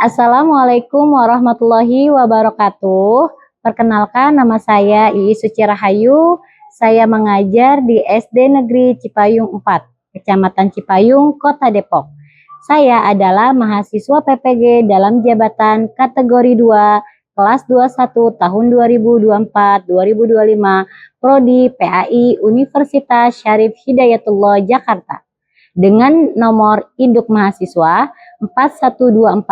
Assalamualaikum warahmatullahi wabarakatuh. Perkenalkan, nama saya Iis Suci Rahayu. Saya mengajar di SD Negeri Cipayung 4, Kecamatan Cipayung, Kota Depok. Saya adalah mahasiswa PPG dalam jabatan kategori 2, kelas 21 tahun 2024-2025, Prodi PAI Universitas Syarif Hidayatullah Jakarta. Dengan nomor induk mahasiswa 41240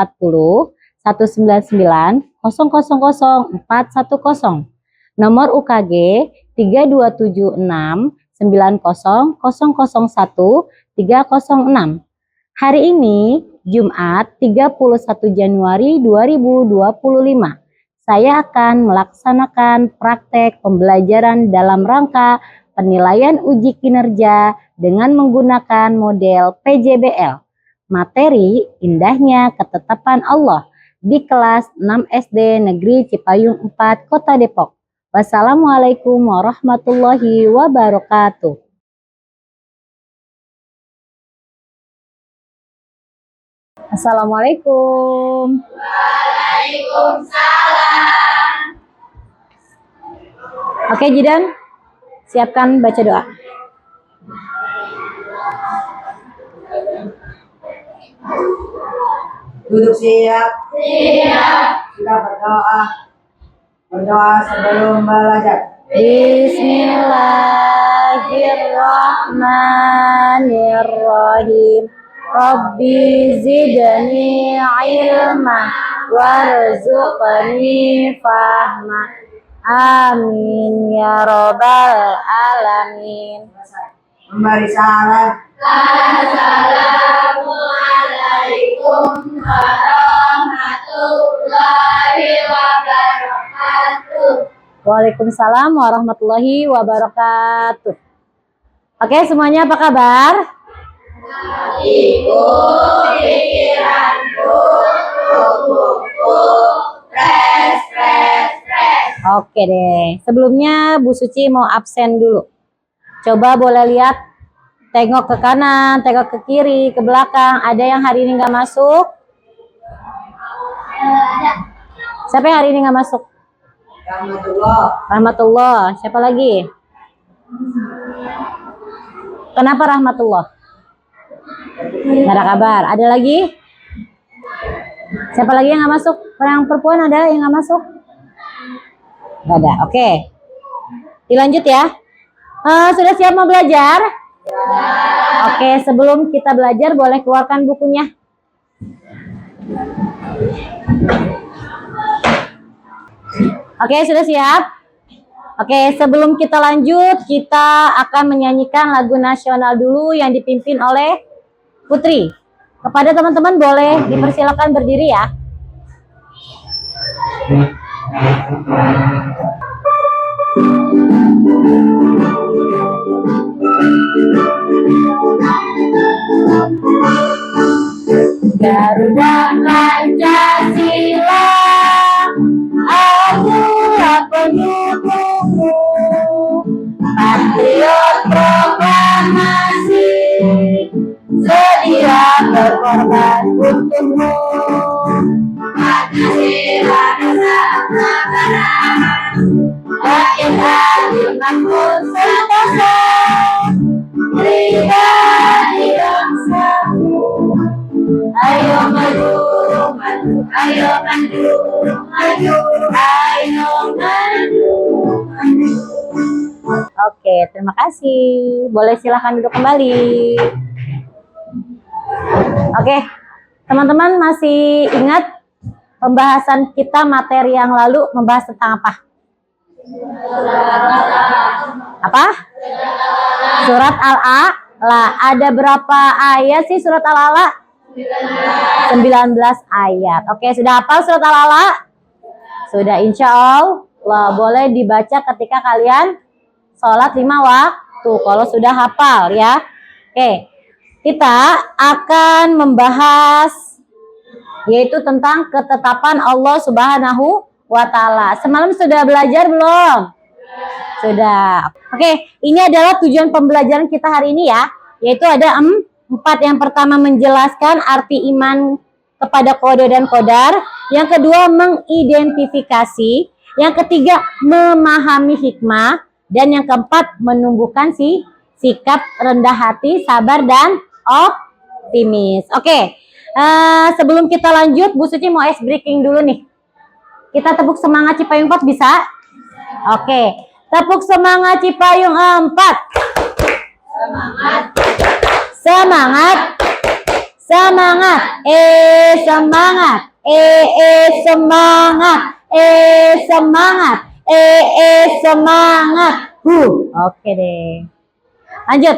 199 000 410, nomor UKG 3276 90 001 306. Hari ini Jumat 31 Januari 2025. Saya akan melaksanakan praktek pembelajaran dalam rangka penilaian uji kinerja dengan menggunakan model PJBL. Materi Indahnya Ketetapan Allah di kelas 6 SD Negeri Cipayung 4, Kota Depok. Wassalamualaikum warahmatullahi wabarakatuh. Assalamualaikum. Waalaikumsalam. Oke, Jidan, siapkan baca doa. Duduk siap. Sudah berdoa. Berdoa sebelum belajar. Bismillahirrahmanirrahim. Rabbi zidni ilma warzuqni fahma. Amin ya rabbal alamin. Memberi salam. Assalamualaikum warahmatullahi wabarakatuh. Waalaikumsalam warahmatullahi wabarakatuh. Oke, semuanya apa kabar? Ikut pikiranku, tubuhku, fresh. Oke deh. Sebelumnya Bu Suci mau absen dulu. Coba boleh lihat, tengok ke kanan, tengok ke kiri, ke belakang. Ada yang hari ini nggak masuk? Siapa yang hari ini nggak masuk? Rahmatullah. Siapa lagi? Kenapa Rahmatullah? Nggak ada kabar. Ada lagi? Siapa lagi yang nggak masuk? Yang perempuan ada yang nggak masuk? Nggak ada. Oke. Dilanjut ya. Sudah siap mau belajar? Oke, sebelum kita belajar boleh keluarkan bukunya. Oke, sudah siap? Oke, sebelum kita lanjut, kita akan menyanyikan lagu nasional dulu yang dipimpin oleh Putri. Kepada teman-teman boleh dipersilakan berdiri ya. Garuda Pancasila, akulah pendukungmu, patriot proklamasi, sedia berkorban untukmu. Pancasila Nusantara, rakyat adil makmur sentosa, pribadi bangsaku. Ayo maju, ayo maju, ayo maju. Oke, terima kasih. Boleh silahkan duduk kembali. Oke, teman-teman masih ingat pembahasan kita materi yang lalu membahas tentang apa? Apa? Surat Al-A'la. Ada berapa ayat sih surat Al-A'la? 19 ayat. Oke, sudah hafal surat Al-A'la? Sudah, insya Allah. Boleh dibaca ketika kalian sholat 5 waktu. Kalau sudah hafal ya. Oke, kita akan membahas yaitu tentang ketetapan Allah Subhanahu wa Ta'ala. Semalam sudah belajar belum? Sudah. Oke, ini adalah tujuan pembelajaran kita hari ini ya. Yaitu ada 4. Yang pertama menjelaskan arti iman kepada kode dan kodar. Yang kedua, mengidentifikasi. Yang ketiga, memahami hikmah. Dan yang keempat, menumbuhkan sikap rendah hati, sabar, dan optimis. Oke, sebelum kita lanjut, Bu Suci mau ice breaking dulu nih. Kita tepuk semangat Cipayung 4 bisa? Oke, tepuk semangat Cipayung 4. Semangat. Semangat. Semangat. Semangat. Semangat. Semangat. Oke deh. Lanjut.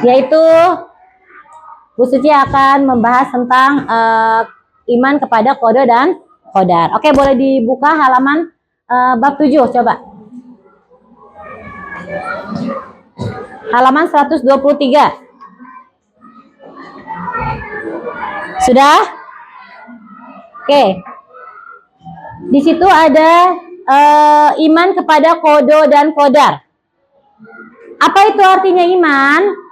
Yaitu Bu Suci akan membahas tentang iman kepada kode dan kodar. Oke, boleh dibuka halaman bab 7 coba. Halaman 123. Sudah? Oke. Di situ ada iman kepada kode dan kodar. Apa itu artinya iman?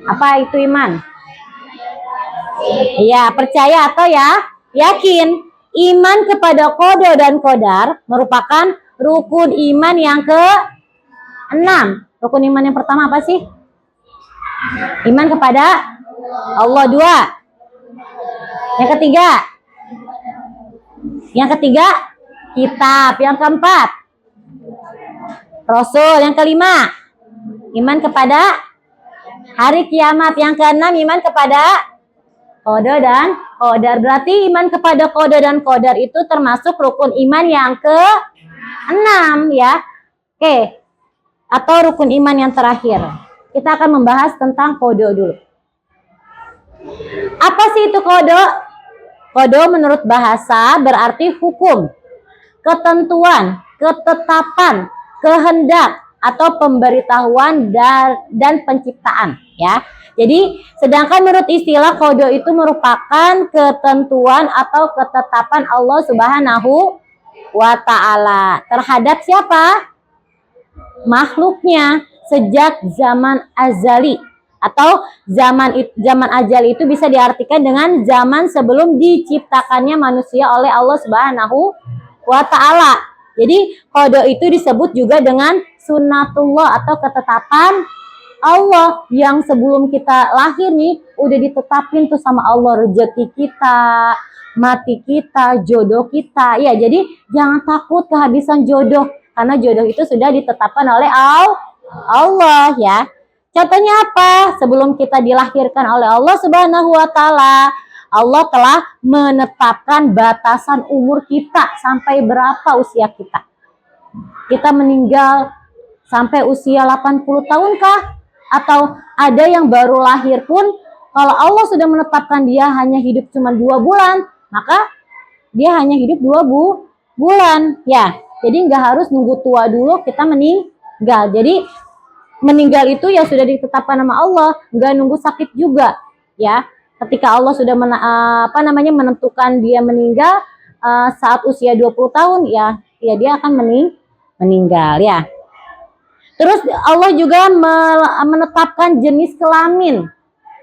Apa itu iman? Iya, percaya atau yakin. Iman kepada kode dan kodar merupakan rukun iman yang ke-6. Rukun iman yang pertama apa sih? Iman kepada Allah 2. Yang ketiga? Yang ketiga, kitab. Yang keempat, Rasul. Yang kelima, iman kepada hari kiamat. Yang keenam, iman kepada kode dan kodar. Berarti iman kepada kode dan kodar itu termasuk rukun iman yang ke-6 ya. Oke. Atau rukun iman yang terakhir. Kita akan membahas tentang kode dulu. Apa sih itu kode? Kode menurut bahasa berarti hukum, ketentuan, ketetapan, kehendak, atau pemberitahuan dan penciptaan ya. Jadi sedangkan menurut istilah kode itu merupakan ketentuan atau ketetapan Allah Subhanahu wa Ta'ala terhadap siapa? Makhluknya sejak zaman azali, atau zaman azali itu bisa diartikan dengan zaman sebelum diciptakannya manusia oleh Allah Subhanahu wa Ta'ala. Jadi kode itu disebut juga dengan sunnatullah atau ketetapan Allah yang sebelum kita lahir nih udah ditetapin tuh sama Allah, rezeki kita, mati kita, jodoh kita. Ya, jadi jangan takut kehabisan jodoh karena jodoh itu sudah ditetapkan oleh Allah ya. Contohnya apa? Sebelum kita dilahirkan oleh Allah Subhanahu wa Ta'ala, Allah telah menetapkan batasan umur kita sampai berapa usia kita. Kita meninggal sampai usia 80 tahunkah? Atau ada yang baru lahir pun, kalau Allah sudah menetapkan dia hanya hidup cuma 2 bulan, maka dia hanya hidup 2 bulan. Ya, jadi nggak harus nunggu tua dulu kita meninggal. Jadi meninggal itu ya sudah ditetapkan sama Allah, nggak nunggu sakit juga ya. Ketika Allah sudah menentukan dia meninggal saat usia 20 tahun ya dia akan meninggal ya. Terus Allah juga menetapkan jenis kelamin,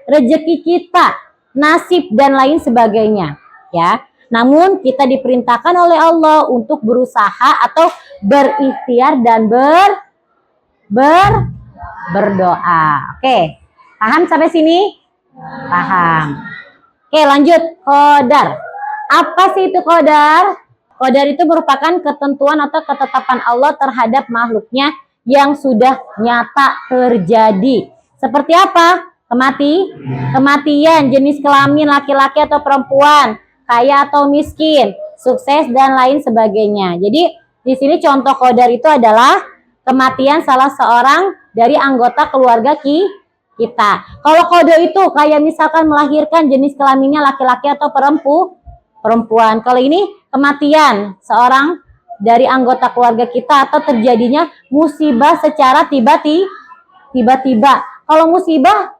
rezeki kita, nasib dan lain sebagainya ya. Namun kita diperintahkan oleh Allah untuk berusaha atau berikhtiar dan berdoa. Oke, paham sampai sini? Paham. Oke, lanjut. Qadar. Apa sih itu qadar? Qadar itu merupakan ketentuan atau ketetapan Allah terhadap makhluknya yang sudah nyata terjadi. Seperti apa? Kematian, jenis kelamin laki-laki atau perempuan, kaya atau miskin, sukses dan lain sebagainya. Jadi di sini contoh qadar itu adalah kematian salah seorang dari anggota keluarga kita. Kalau kode itu kayak misalkan melahirkan jenis kelaminnya laki-laki atau perempuan. Kalau ini kematian seorang dari anggota keluarga kita atau terjadinya musibah secara tiba-tiba. Kalau musibah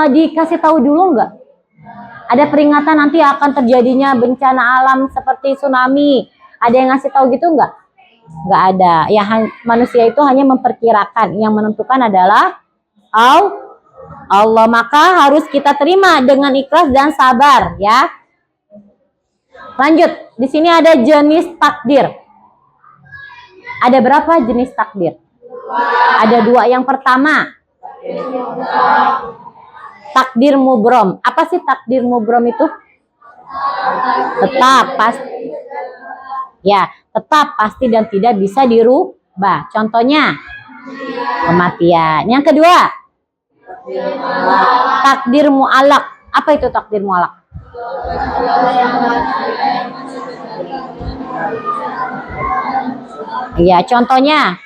dikasih tahu dulu nggak? Ada peringatan nanti akan terjadinya bencana alam seperti tsunami. Ada yang ngasih tahu gitu nggak? Nggak ada. Ya manusia itu hanya memperkirakan. Yang menentukan adalah Allah. Maka harus kita terima dengan ikhlas dan sabar, ya. Lanjut. Di sini ada jenis takdir. Ada berapa jenis takdir? Ada 2. Yang pertama, takdir mubrom. Apa sih takdir mubrom itu? Tetap, pasti. Ya, tetap, pasti dan tidak bisa dirubah. Contohnya, kematian. Yang kedua, takdir mu'alak. Apa itu takdir mu'alak? Ya, contohnya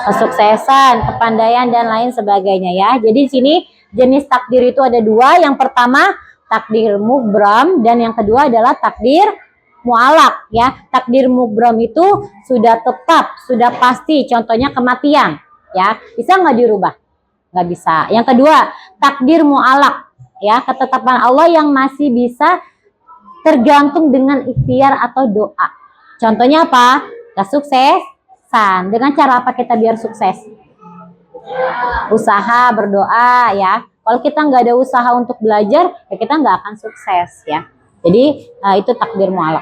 kesuksesan, kepandaian dan lain sebagainya, ya. Jadi di sini jenis takdir itu ada 2. Yang pertama takdir mubram dan yang kedua adalah takdir mu'alak, ya. Takdir mubram itu sudah tetap, sudah pasti. Contohnya kematian, ya. Bisa nggak dirubah? Nggak bisa. Yang kedua takdir mu'alak, ya, ketetapan Allah yang masih bisa tergantung dengan ikhtiar atau doa. Contohnya apa? Kesuksesan. Dengan cara apa kita biar sukses? Usaha, berdoa, ya. Kalau kita nggak ada usaha untuk belajar, ya kita nggak akan sukses, ya. Jadi itu takdir mu'alak.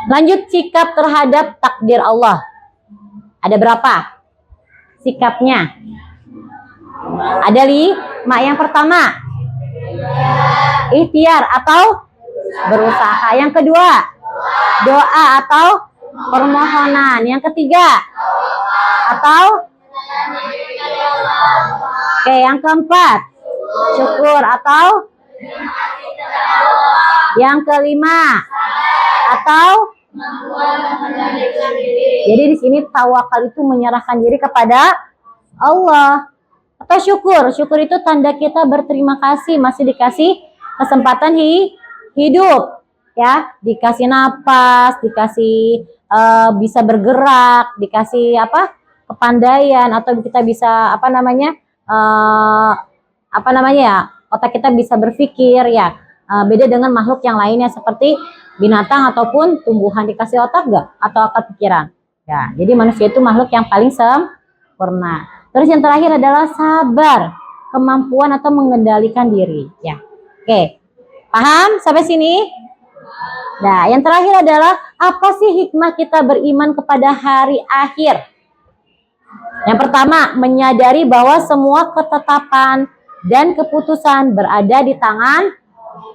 Lanjut, sikap terhadap takdir Allah. Ada berapa sikapnya? Ada 5. Yang pertama, ikhtiar atau berusaha. Yang kedua, doa atau permohonan. Yang ketiga, atau oke, yang keempat, syukur atau yang kelima, atau jadi di sini tawakal itu menyerahkan diri kepada Allah. Atau syukur. Syukur itu tanda kita berterima kasih masih dikasih kesempatan hidup, ya, dikasih napas, dikasih bisa bergerak, dikasih kepandaian, atau kita bisa otak kita bisa berpikir, ya. Beda dengan makhluk yang lainnya seperti binatang ataupun tumbuhan. Dikasih otak nggak? Atau akal pikiran, ya. Jadi manusia itu makhluk yang paling sempurna. Terus yang terakhir adalah sabar, kemampuan atau mengendalikan diri, ya. Oke, paham sampai sini? Nah, yang terakhir adalah apa sih hikmah kita beriman kepada hari akhir? Yang pertama, menyadari bahwa semua ketetapan dan keputusan berada di tangan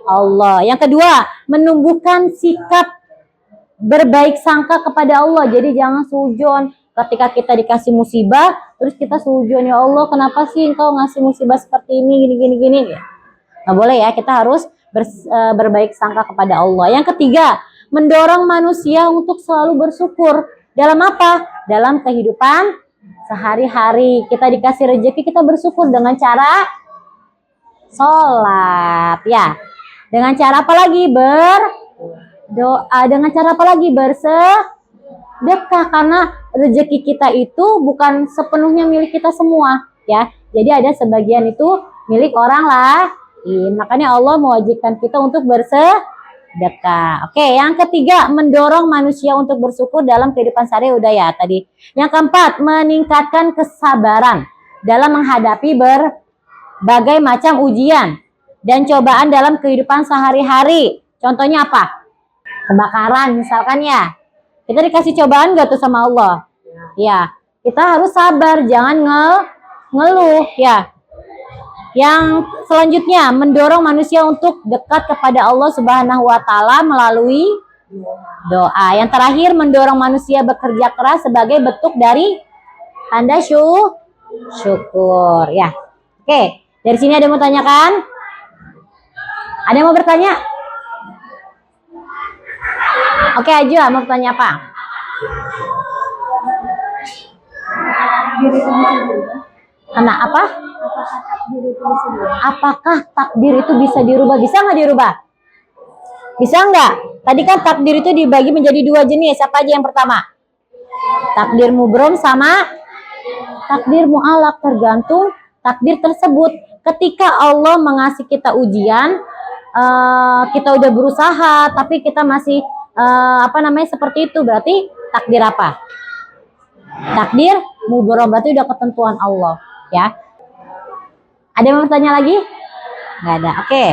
Allah. Yang kedua, menumbuhkan sikap berbaik sangka kepada Allah. Jadi jangan suudzon ketika kita dikasih musibah, terus kita suudzon, ya Allah, kenapa sih engkau ngasih musibah seperti ini, gini. Nggak boleh, ya. Kita harus berbaik sangka kepada Allah. Yang ketiga, mendorong manusia untuk selalu bersyukur. Dalam apa? Dalam kehidupan sehari-hari. Kita dikasih rezeki, kita bersyukur dengan cara sholat, ya. Dengan cara apa lagi? Berdoa. Dengan cara apa lagi? Bersedekah. Karena rezeki kita itu bukan sepenuhnya milik kita semua, ya. Jadi ada sebagian itu milik orang lain. Makanya Allah mewajibkan kita untuk bersedekah. Oke, yang ketiga, mendorong manusia untuk bersyukur dalam kehidupan sehari, udah ya tadi. Yang keempat, meningkatkan kesabaran dalam menghadapi berbagai macam ujian dan cobaan dalam kehidupan sehari-hari. Contohnya apa? Kebakaran misalkan, ya. Kita dikasih cobaan gak tuh sama Allah? Ya, kita harus sabar, jangan ngeluh, ya. Yang selanjutnya, mendorong manusia untuk dekat kepada Allah Subhanahu wa Ta'ala melalui doa. Yang terakhir, mendorong manusia bekerja keras sebagai bentuk dari tanda syukur, ya. Oke, dari sini ada yang mau tanyakan? Ada yang mau bertanya? Oke, Ajwa, mau bertanya apa? Karena apa? Apakah takdir itu bisa dirubah? Bisa nggak dirubah? Bisa nggak? Tadi kan takdir itu dibagi menjadi 2 jenis. Apa aja yang pertama? Takdir mubrom sama takdir mu'alak. Tergantung takdir tersebut. Ketika Allah mengasih kita ujian, kita udah berusaha, tapi kita masih apa namanya seperti itu, berarti takdir apa? Takdir mubarak, berarti udah ketentuan Allah ya. Ada yang mau bertanya lagi? Nggak ada. Oke.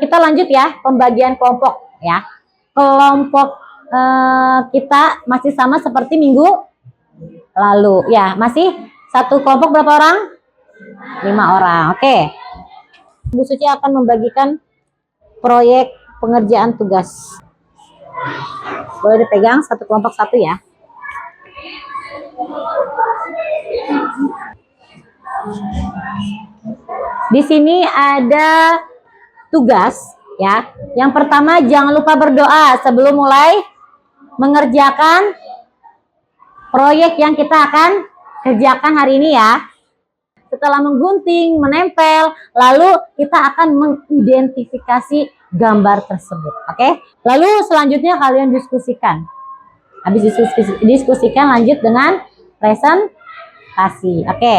Kita lanjut ya pembagian kelompok ya. Kelompok kita masih sama seperti minggu lalu ya, masih satu kelompok berapa orang? 5 orang. Oke. Bu Suci akan membagikan proyek pengerjaan tugas. Boleh dipegang satu kelompok satu ya. Di sini ada tugas ya. Yang pertama, jangan lupa berdoa sebelum mulai mengerjakan proyek yang kita akan kerjakan hari ini ya. Setelah menggunting, menempel, lalu kita akan mengidentifikasi gambar tersebut. Oke? Lalu selanjutnya kalian diskusikan. Habis diskusikan, lanjut dengan presentasi. Oke.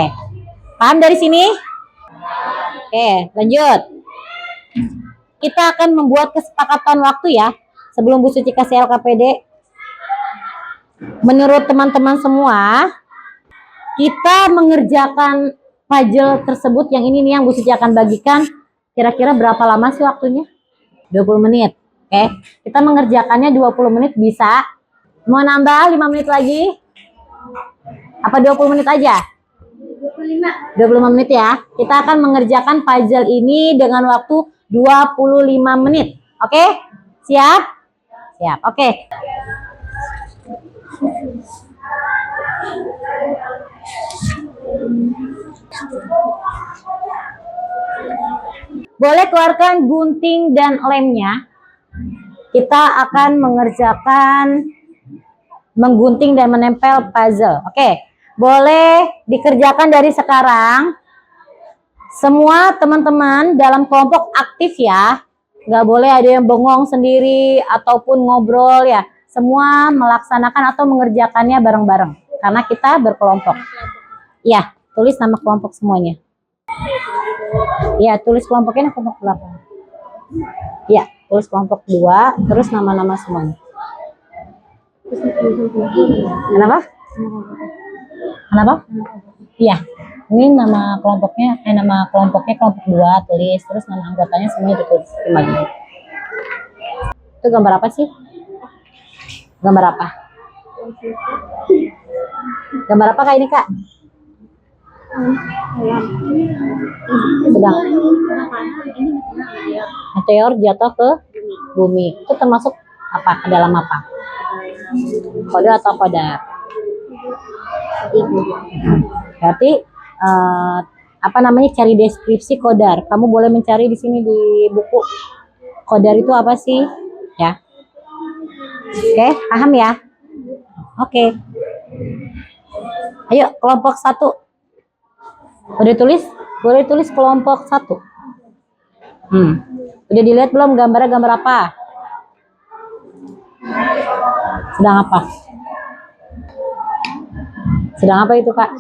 Paham dari sini? Oke, lanjut. Kita akan membuat kesepakatan waktu ya. Sebelum Bu Suci kasih LKPD. Menurut teman-teman semua, kita mengerjakan puzzle tersebut yang ini nih yang Bu Suci akan bagikan. Kira-kira berapa lama sih waktunya? 20 menit. Oke. Kita mengerjakannya 20 menit bisa. Mau nambah 5 menit lagi? Apa 20 menit aja? 25 menit ya. Kita akan mengerjakan puzzle ini dengan waktu 25 menit. Oke? Siap? Siap. Oke. Boleh keluarkan gunting dan lemnya. Kita akan mengerjakan menggunting dan menempel puzzle. Oke. Boleh dikerjakan dari sekarang. Semua teman-teman dalam kelompok aktif ya. Nggak boleh ada yang bengong sendiri ataupun ngobrol ya. Semua melaksanakan atau mengerjakannya bareng-bareng. Karena kita berkelompok. Ya, tulis nama kelompok semuanya. Ya, tulis kelompoknya kelompok berapa? Ya, tulis kelompok 2, terus nama-nama semuanya. Kenapa? Kenapa? Iya. Ini nama kelompoknya, nama kelompoknya kelompok 2, tulis, terus nama anggotanya semuanya ditulis kembali. Itu gambar apa sih? Gambar apa? Gambar apa Kak ini Kak? Sedang meteor jatuh ke bumi. Itu termasuk apa? Dalam apa? Kode atau kodar? Berarti apa namanya, cari deskripsi kodar. Kamu boleh mencari di sini di buku. Kodar itu apa sih? Ya. Oke, paham ya? Oke. Ayo kelompok 1. Udah tulis? Boleh tulis kelompok 1. Udah dilihat belum gambarnya, gambar apa? Sedang apa? Sedang apa itu Kak?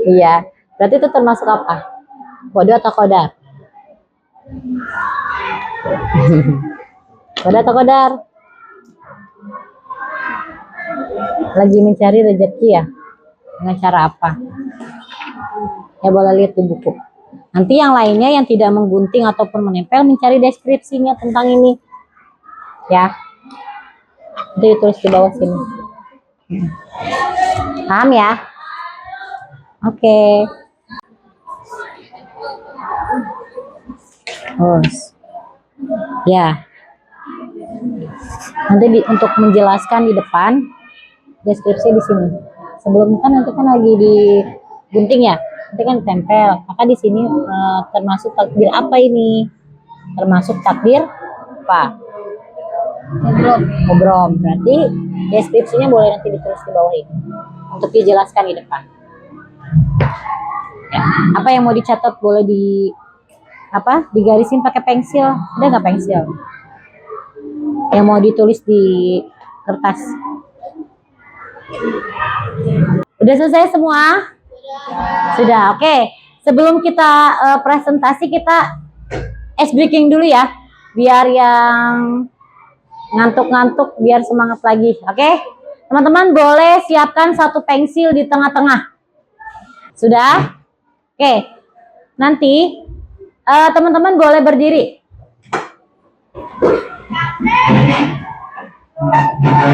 Iya. Berarti itu termasuk apa? Kode atau kodar? Kode atau kodar? Lagi mencari rezeki ya? Dengan cara apa? Ya boleh lihat di buku. Nanti yang lainnya yang tidak menggunting ataupun menempel mencari deskripsinya tentang ini. Ya. Itu ditulis di bawah sini. Paham ya? Oke. Ya. Nanti untuk menjelaskan di depan, deskripsi di sini. Sebelum kan nanti kan lagi digunting ya, nanti kan tempel. Maka di sini termasuk takdir apa ini? Termasuk takdir apa? Mubrom. Berarti deskripsinya boleh nanti ditulis di bawah ini untuk dijelaskan di depan. Ya. Apa yang mau dicatat boleh digarisin pakai pensil. Ada nggak pensil? Yang mau ditulis di kertas. Udah selesai semua? Sudah. Oke. Sebelum kita presentasi, kita ice breaking dulu ya, biar yang ngantuk-ngantuk biar semangat lagi. Oke, teman-teman boleh siapkan satu pensil di tengah-tengah. Sudah? Oke, nanti teman-teman boleh berdiri.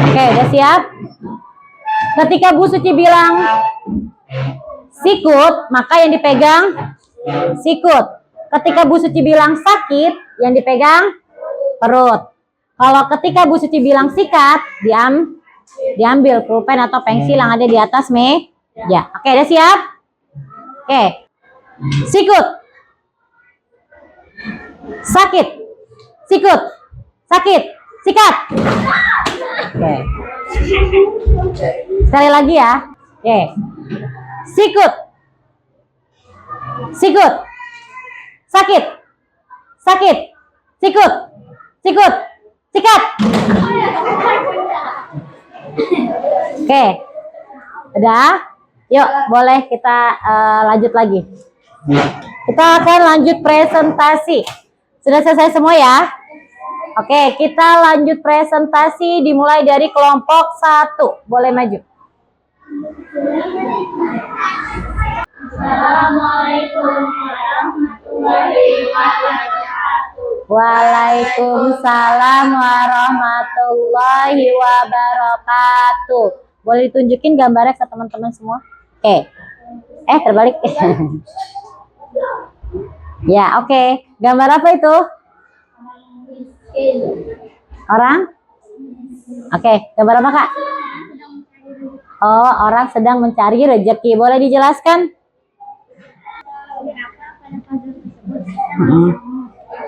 Oke, udah siap? Ketika Bu Suci bilang sikut, maka yang dipegang sikut. Ketika Bu Suci bilang sakit, yang dipegang perut. Kalau ketika Bu Suci bilang sikat, diambil pulpen atau pensil yang ada di atas meja. Oke, udah siap? Oke. Sikut. Sakit. Sikut. Sakit. Sikat. Oke. Sekali lagi ya. Oke. Sikut. Sikut. Sakit. Sakit. Sikut. Sikut. Sikat. Oke. Udah? Yuk, boleh kita lanjut lagi. Kita akan lanjut presentasi. Sudah selesai semua ya? Oke, kita lanjut presentasi dimulai dari kelompok 1. Boleh maju. Assalamualaikum warahmatullahi wabarakatuh. Waalaikumsalam warahmatullahi wabarakatuh. Boleh ditunjukin gambarnya ke teman-teman semua? Oke. Terbalik. Ya, oke. Gambar apa itu? Orang? Oke, gambar apa, Kak? Oh, orang sedang mencari rezeki. Boleh dijelaskan?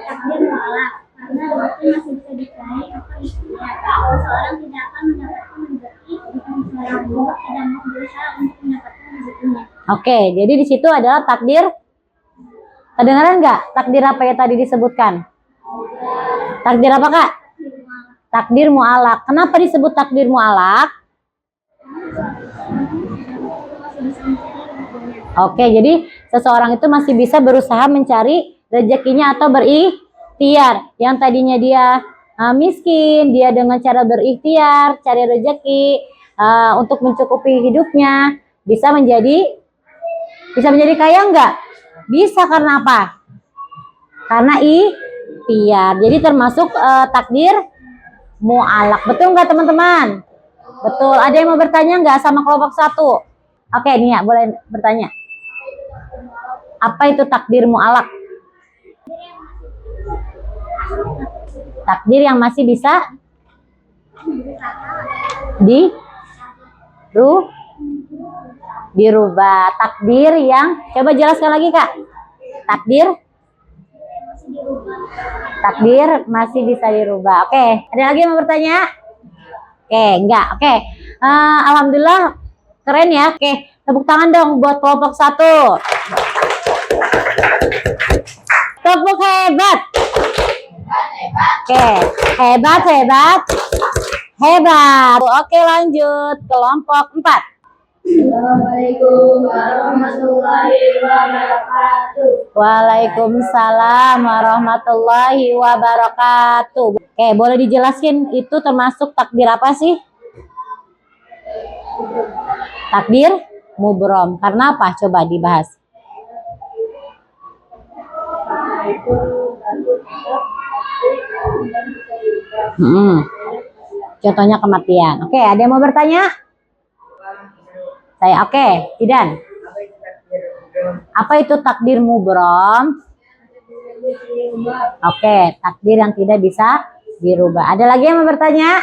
Takdir menolak karena rezeki masih bisa dicari atau ikhtiar. Seseorang tidak akan mendapatkan rezeki jika seseorang tidak mau berusaha untuk mendapatkan rezekinya. Oke, jadi di situ adalah takdir. Kedengaran nggak? Takdir apa ya tadi disebutkan? Takdir apa, Kak? Takdir mu'alaq. Kenapa disebut takdir mu'alaq? Oke, jadi seseorang itu masih bisa berusaha mencari rezekinya atau berikhtiar. Yang tadinya dia miskin, dia dengan cara berikhtiar, cari rezeki untuk mencukupi hidupnya, bisa menjadi kaya enggak? Bisa, karena apa? Karena ikhtiar. Jadi termasuk takdir mu'alaq. Betul nggak, teman-teman? Betul. Ada yang mau bertanya nggak sama kelompok 1? Oke, nih ya, boleh bertanya. Apa itu takdir mu'alaq? Takdir yang masih bisa dirubah. Takdir yang, coba jelaskan lagi, Kak. Takdir masih bisa dirubah. Oke, ada lagi yang mau bertanya? Oke, enggak. Oke. Alhamdulillah keren ya. Oke, tepuk tangan dong buat kelompok 1. Tepuk hebat. Oke, hebat. Oke, lanjut kelompok 4. Assalamualaikum warahmatullahi wabarakatuh. Waalaikumsalam warahmatullahi wabarakatuh. Oke, boleh dijelasin itu termasuk takdir apa sih? Takdir mubrom. Karena apa? Coba dibahas. Contohnya kematian. Oke, ada yang mau bertanya? Saya oke, Idan. Apa itu takdir mubrom? Oke, takdir yang tidak bisa dirubah. Ada lagi yang mau bertanya?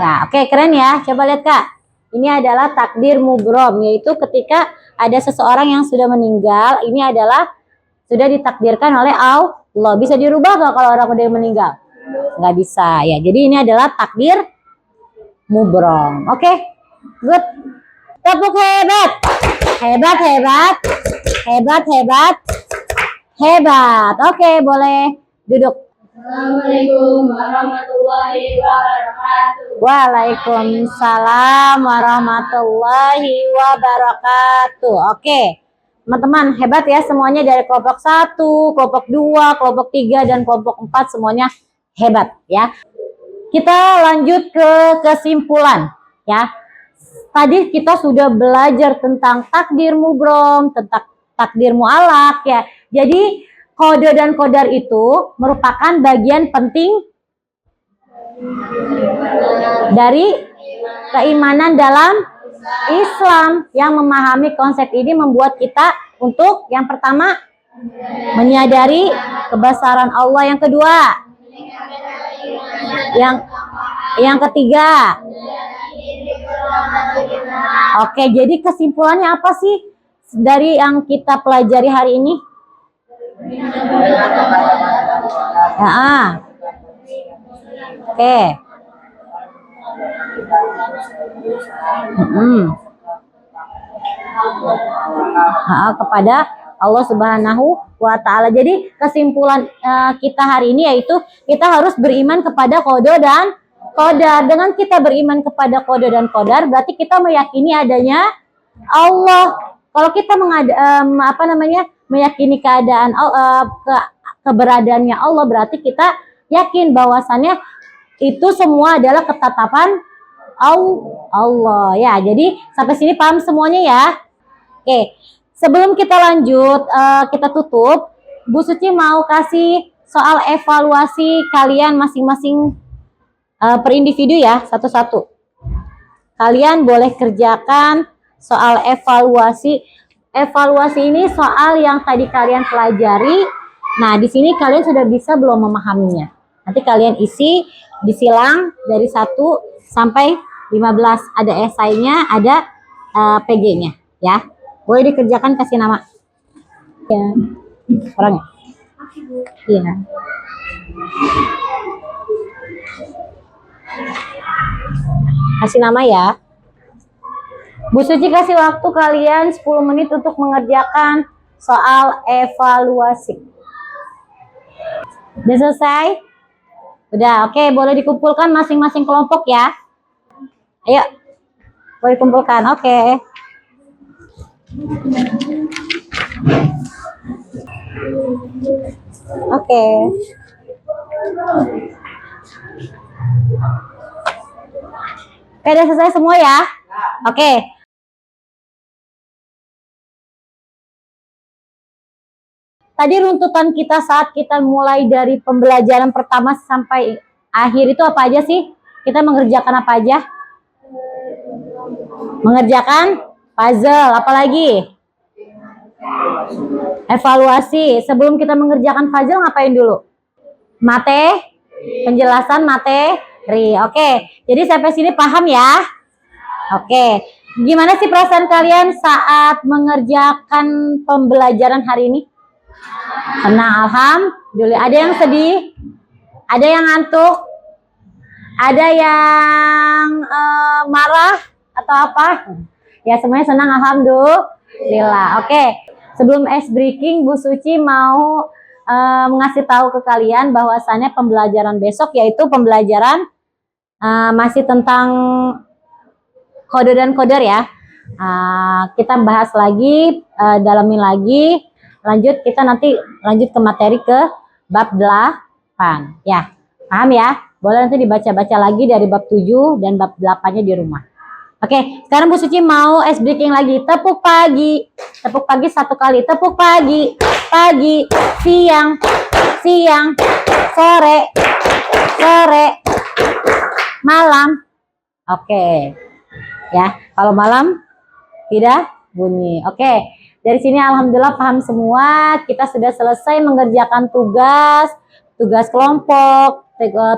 Nah, oke, keren ya. Coba lihat, Kak. Ini adalah takdir mubrom, yaitu ketika ada seseorang yang sudah meninggal, ini adalah sudah ditakdirkan oleh Allah. Bisa dirubah nggak kalau orang udah meninggal? Nggak bisa ya. Jadi ini adalah takdir mubrom. Oke, good. Tepuk hebat. Hebat. Oke, boleh duduk. Assalamualaikum warahmatullahi wabarakatuh. Waalaikumsalam warahmatullahi wabarakatuh. Oke, Teman-teman hebat ya semuanya, dari kelompok 1, kelompok 2, kelompok 3, dan kelompok 4 semuanya hebat ya. Kita lanjut ke kesimpulan ya. Tadi kita sudah belajar tentang takdir mubrom, tentang takdir mu'alaq ya. Jadi kode dan kodar itu merupakan bagian penting dari keimanan dalam Islam. Yang memahami konsep ini membuat kita untuk yang pertama menyadari kebesaran Allah, yang kedua, yang ketiga. Oke, jadi kesimpulannya apa sih dari yang kita pelajari hari ini? Ya, oke. Kepada Allah Subhanahu wa Ta'ala. Jadi kesimpulan kita hari ini yaitu kita harus beriman kepada qada dan qadar. Dengan kita beriman kepada qada dan qadar, berarti kita meyakini adanya Allah. Kalau kita meyakini keadaan keberadaannya Allah, berarti kita yakin bahwasannya itu semua adalah ketetapan Allah ya. Jadi sampai sini paham semuanya ya. Oke, sebelum kita lanjut, kita tutup, Bu Suci mau kasih soal evaluasi kalian masing-masing per individu ya, satu-satu. Kalian boleh kerjakan soal evaluasi. Evaluasi ini soal yang tadi kalian pelajari. Nah, di sini kalian sudah bisa belum memahaminya. Nanti kalian isi, disilang dari 1 sampai 15. Ada esainya, ada PG-nya ya. Boleh dikerjakan, kasih nama. Ya. Orangnya. Iya. Kasih nama ya. Bu Suci kasih waktu kalian 10 menit untuk mengerjakan soal evaluasi. Udah selesai? Udah, oke. Boleh dikumpulkan masing-masing kelompok ya. Ayo. Boleh dikumpulkan, oke. Oke. Oke, udah selesai semua ya? Oke. Tadi runtutan kita saat kita mulai dari pembelajaran pertama sampai akhir itu apa aja sih? Kita mengerjakan apa aja? Mengerjakan puzzle, apalagi? Evaluasi. Sebelum kita mengerjakan puzzle ngapain dulu? Penjelasan materi. Oke. Jadi sampai sini paham ya? Oke. Gimana sih perasaan kalian saat mengerjakan pembelajaran hari ini? Senang, alhamdulillah. Ada yang sedih? Ada yang ngantuk? Ada yang marah atau apa? Ya, semuanya senang, alhamdulillah. Oke. Sebelum ice breaking, Bu Suci mau mengasih tahu ke kalian bahwasannya pembelajaran besok yaitu pembelajaran masih tentang kode dan kodar ya. Kita bahas lagi, dalamin lagi. Lanjut, kita nanti lanjut ke materi ke bab 8 ya. Paham ya? Boleh nanti dibaca-baca lagi dari bab 7 dan bab 8-nya di rumah. Oke, sekarang Bu Suci mau ice breaking lagi. Tepuk pagi. Tepuk pagi 1 kali. Tepuk pagi. Pagi, siang, sore, malam. Oke. Ya, kalau malam tidak bunyi. Oke. Dari sini alhamdulillah paham semua. Kita sudah selesai mengerjakan tugas kelompok,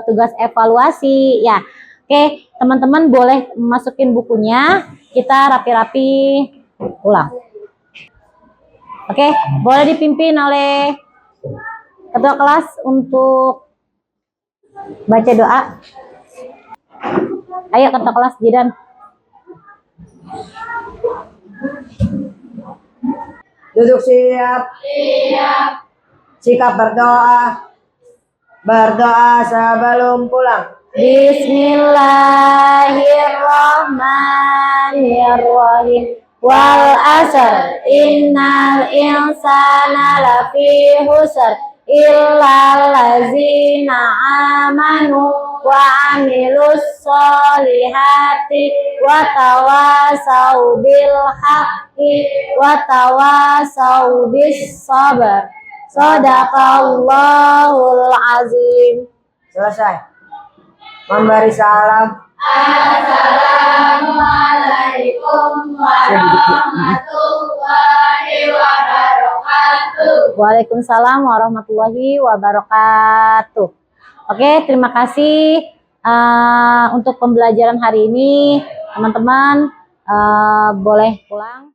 tugas evaluasi ya. Oke, teman-teman boleh masukin bukunya. Kita rapi-rapi ulang. Oke, boleh dipimpin oleh ketua kelas untuk baca doa. Ayo ketua kelas Jidan. Duduk siap. Sikap berdoa. Berdoa sebelum pulang. Bismillahirrahmanirrahim. wal asr innal insana lafi husr illal ladzina amanu wa amilus solihati wa tawasau bil haqqi wa tawasau bis sabr. Shadaqallahul azim. Selesai. Memberi salam. Assalamualaikum warahmatullahi wabarakatuh. Waalaikumsalam warahmatullahi wabarakatuh. Oke, terima kasih untuk pembelajaran hari ini. Teman-teman boleh pulang.